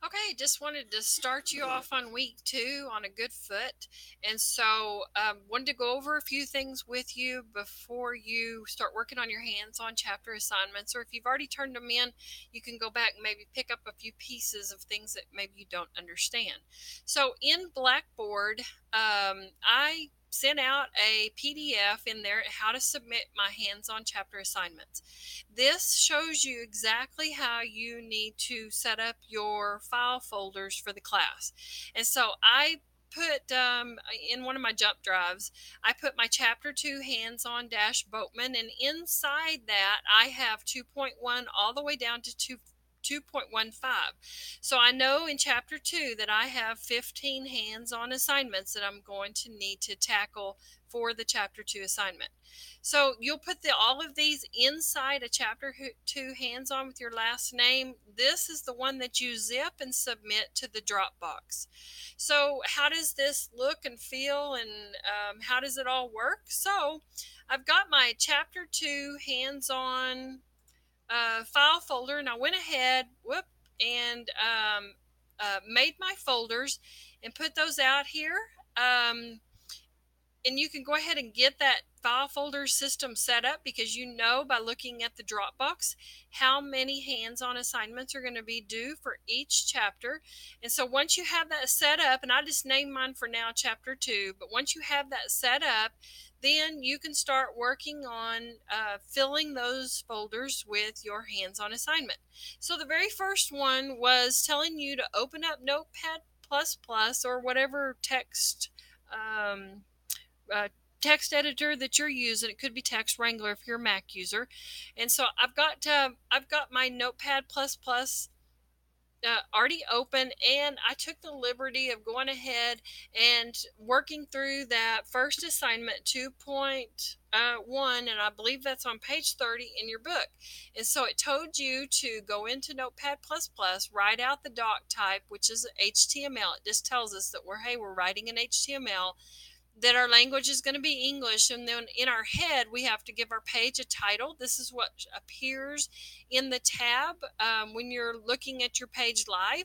Okay, just wanted to start you off on week two on a good foot. And so, wanted to go over a few things with you before you start working on your hands on chapter assignments. Or if you've already turned them in, you can go back and maybe pick up a few pieces of things that maybe you don't understand. So, in Blackboard, I sent out a PDF in there how to submit my hands on chapter assignments. This shows you exactly how you need to set up your file folders for the class. And so I put in one of my jump drives, I put my chapter 2 hands-on dash Boatman, and inside that I have 2.1 all the way down to 2.15. So I know in chapter 2 that I have 15 hands-on assignments that I'm going to need to tackle for the chapter 2 assignment. So you'll put all of these inside a chapter 2 hands-on with your last name. This is the one that you zip and submit to the Dropbox. So how does this look and feel, and how does it all work? So I've got my chapter 2 hands-on file folder, and I went ahead, and made my folders and put those out here. And you can go ahead and get that file folder system set up, because you know by looking at the Dropbox how many hands-on assignments are going to be due for each chapter. And so once you have that set up, and I just named mine for now chapter 2, but once you have that set up, then you can start working on filling those folders with your hands-on assignment. So the very first one was telling you to open up Notepad++ or whatever uh, text editor that you're using. It could be Text Wrangler if you're a Mac user. And so I've got my Notepad++ already open, and I took the liberty of going ahead and working through that first assignment 2.1, and I believe that's on page 30 in your book. And so it told you to go into Notepad++, write out the doc type, which is HTML. It just tells us that we're writing in HTML, that our language is going to be English, and then in our head we have to give our page a title. This is what appears in the tab when you're looking at your page live.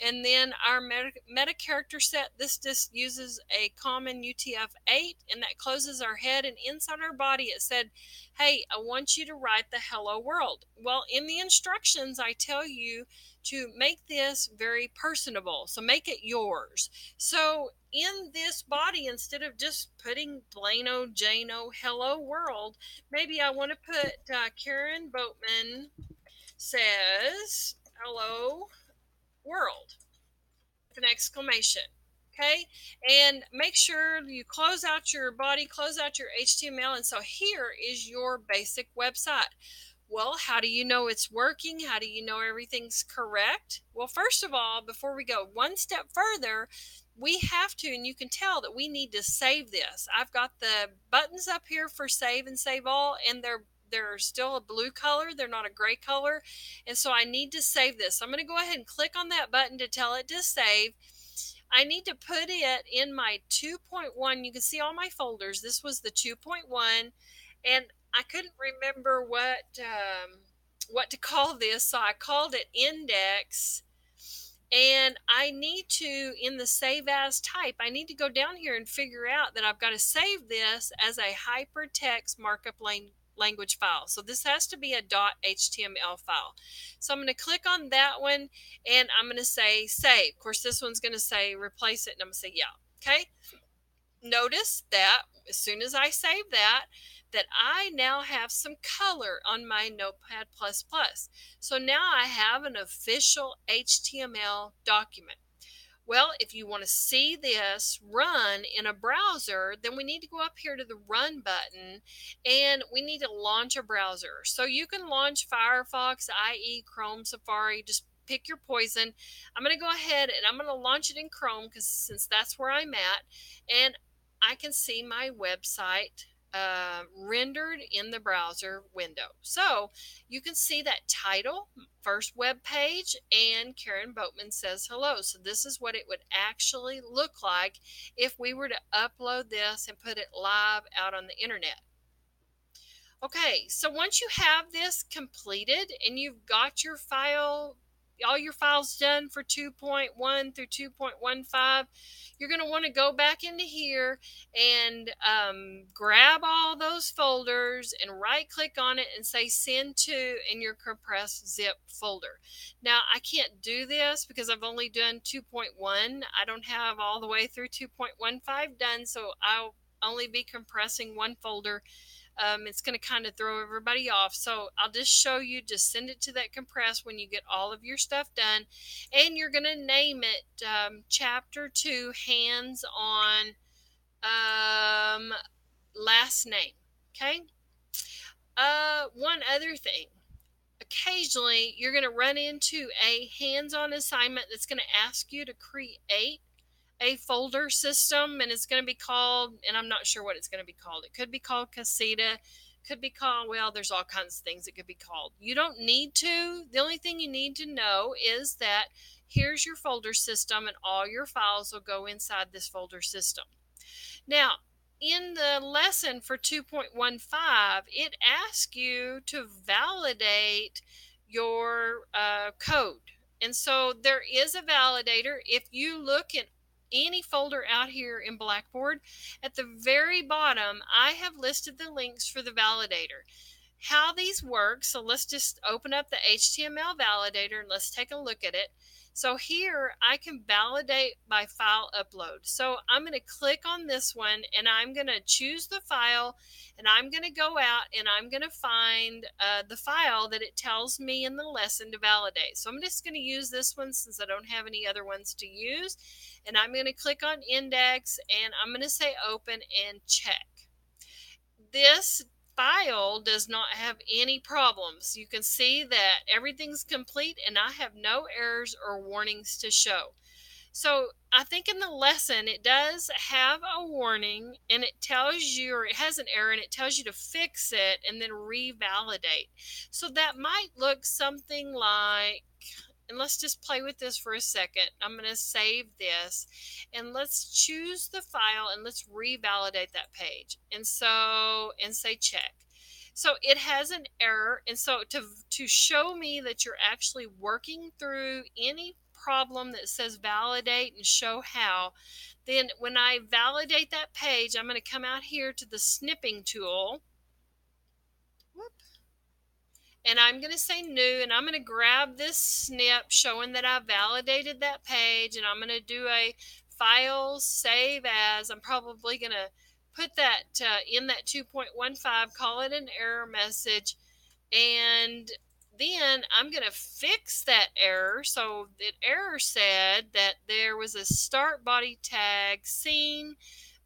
And then our meta character set, this just uses a common UTF-8, and that closes our head. And inside our body it said, hey, I want you to write the hello world. Well, in the instructions I tell you to make this very personable, so make it yours. So in this body, instead of just putting plain old Jane O hello world, maybe I want to put Karen Boatman says hello world with an exclamation. Okay, and make sure you close out your body, close out your HTML. And so here is your basic website. Well, how do you know it's working? How do you know everything's correct? Well, first of all, before we go one step further, we have to, and you can tell that we need to save this. I've got the buttons up here for save and save all, and they're still a blue color. They're not a gray color. And so I need to save this. So I'm going to go ahead and click on that button to tell it to save. I need to put it in my 2.1. You can see all my folders. This was the 2.1, and I couldn't remember what to call this, so I called it index. And I need to, in the save as type, I need to go down here and figure out that I've got to save this as a hypertext markup language file. So this has to be a .html file. So I'm going to click on that one, and I'm going to say save. Of course, this one's going to say replace it, and I'm going to say yeah. Okay. Notice that as soon as I save that I now have some color on my Notepad++. So now I have an official HTML document. Well, if you want to see this run in a browser, then we need to go up here to the Run button, and we need to launch a browser. So you can launch Firefox, IE, Chrome, Safari, just pick your poison. I'm going to go ahead and I'm going to launch it in Chrome, because since that's where I'm at, and I can see my website rendered in the browser window. So you can see that title, first web page, and Karen Boatman says hello. So this is what it would actually look like if we were to upload this and put it live out on the internet. Okay, so once you have this completed and you've got your file all your files done for 2.1 through 2.15, you're going to want to go back into here and grab all those folders and right click on it and say send to in your compressed zip folder. Now I can't do this because I've only done 2.1. I don't have all the way through 2.15 done, so I'll only be compressing one folder. It's going to kind of throw everybody off. So I'll just show you, just send it to that compress when you get all of your stuff done. And you're going to name it Chapter 2 Hands on Last Name. Okay? One other thing. Occasionally, you're going to run into a hands-on assignment that's going to ask you to create a folder system, and it's going to be called, and I'm not sure what it's going to be called. It could be called Casita, could be called, well, there's all kinds of things it could be called. You don't need to. The only thing you need to know is that here's your folder system, and all your files will go inside this folder system. Now, in the lesson for 2.15, it asks you to validate your code. And so there is a validator. If you look at any folder out here in Blackboard, at the very bottom, I have listed the links for the validator. How these work, so let's just open up the HTML validator and let's take a look at it. So here I can validate by file upload. So I'm going to click on this one and I'm going to choose the file, and I'm going to go out and I'm going to find the file that it tells me in the lesson to validate. So I'm just going to use this one since I don't have any other ones to use. And I'm going to click on index and I'm going to say open and check. This file does not have any problems. You can see that everything's complete and I have no errors or warnings to show. So I think in the lesson it does have a warning and it tells you, or it has an error and it tells you to fix it and then revalidate. So that might look something like, and let's just play with this for a second. I'm going to save this and let's choose the file and let's revalidate that page. And say check. So it has an error. And so to show me that you're actually working through any problem that says validate and show how, then when I validate that page, I'm going to come out here to the snipping tool. And I'm going to say new, and I'm going to grab this snip showing that I validated that page, and I'm going to do a file save as. I'm probably going to put that in that 2.15, call it an error message, and then I'm going to fix that error. So the error said that there was a start body tag seen,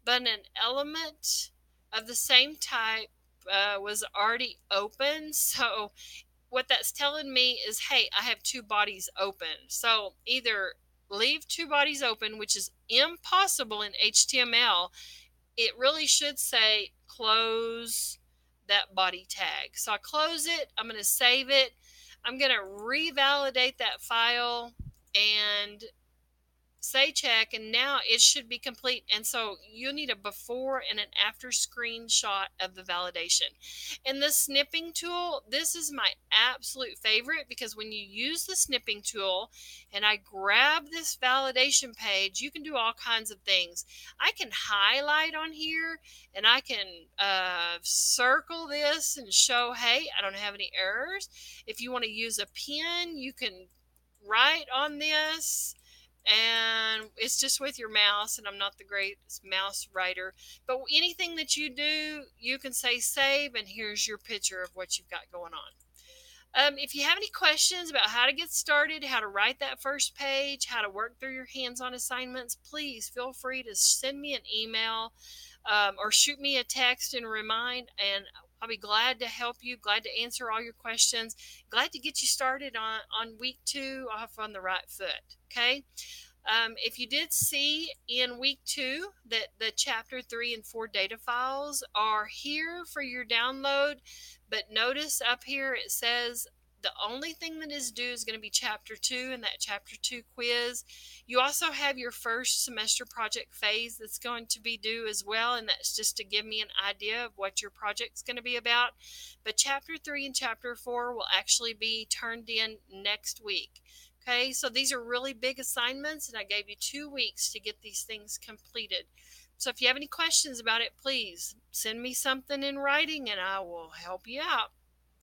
but an element of the same type was already open. So what that's telling me is, hey, I have two bodies open. So either leave two bodies open, which is impossible in HTML. It really should say close that body tag. So I close it. I'm going to save it. I'm going to revalidate that file and say check, and now it should be complete. And so you need a before and an after screenshot of the validation. And the snipping tool, this is my absolute favorite, because when you use the snipping tool and I grab this validation page, you can do all kinds of things. I can highlight on here and I can circle this and show, hey, I don't have any errors. If you want to use a pen, you can write on this, and it's just with your mouse, and I'm not the greatest mouse writer, but anything that you do, you can say save, and here's your picture of what you've got going on. If you have any questions about how to get started, how to write that first page, how to work through your hands-on assignments, please feel free to send me an email or shoot me a text and remind, and I'll be glad to help you, glad to answer all your questions, glad to get you started on week 2 off on the right foot. Okay. If you did see in week 2 that the chapter 3 and 4 data files are here for your download, but notice up here it says the only thing that is due is going to be chapter 2 and that chapter 2 quiz. You also have your first semester project phase that's going to be due as well, and that's just to give me an idea of what your project's going to be about. But chapter 3 and chapter 4 will actually be turned in next week. Okay, so these are really big assignments, and I gave you 2 weeks to get these things completed. So if you have any questions about it, please send me something in writing and I will help you out.